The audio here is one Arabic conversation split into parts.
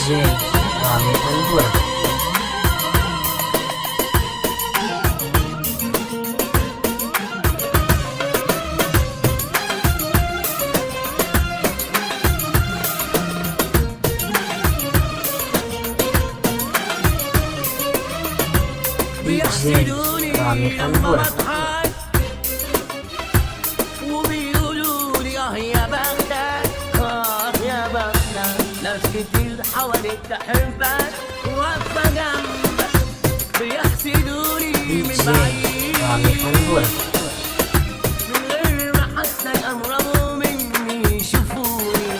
جي رامي طنبورة. بيحسدوني رامي لما طنبورة. بضحك وبيقولوا لي يا بختك يا بختك. ناس كتير حواليك تحبك واقفة جنبك بيحسدوني من رامي بعيد طنبورة. من غير ما حتى يقربوا مني يشوفوني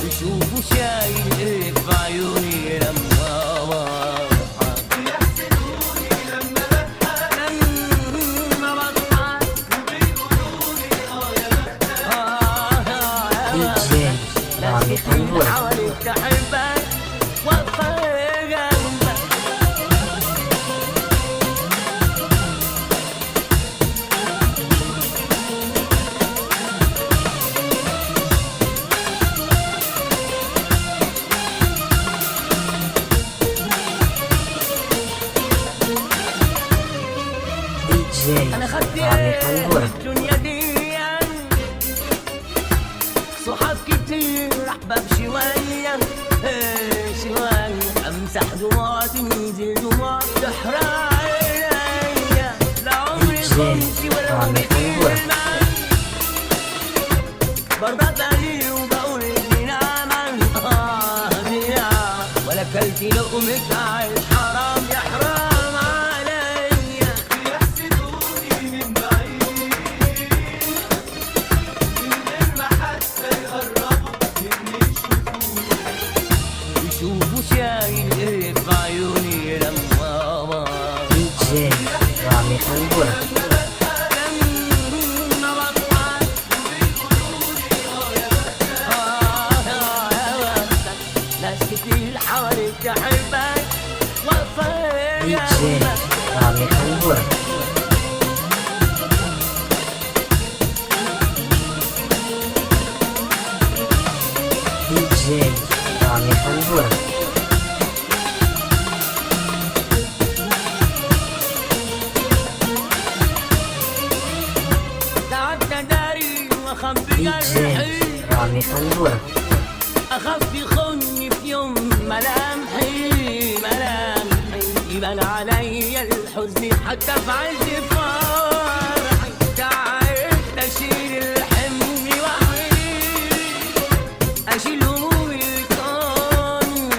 يشوفوا شايل ايه في عيوني لما بضحك. بيحسدوني لما بضحك وبيقولوا لي يا بختك رامي كتير طنبورة. حواليك تحبك واقفة جنبك. أنا خدت رامي طنبورة. الدنيا دي صحاب كتير أحباب شوية شوية أمسح دموع تنزل دموع تحرق عينيا. لعمري كنت ولا رامي عمري طنبورة. كلمة برضى عليه وبقول إني نعمة دي نعمة ولا كلت لقمة عيش حرام يا حرام عليا. بيحسدوني من بعيد من غير ما حتى يقربوا مني يشوفوا شايل ايه في عيوني لما بضحك. رامي طنبورة. لما بضحك وبيقولوا لي يا بختك. ناس كتير حواليك تحبك واقفة جنبك. رامي طنبورة. رامي طنبورة. قعدت اداري واخبي جرحي رامي طنبورة. اخاف يخوني في يوم ملامحي يبان عليا الحزن حتى في عز فرحي. تعبت اشيل الحمل وحدي اشيل هموم الكون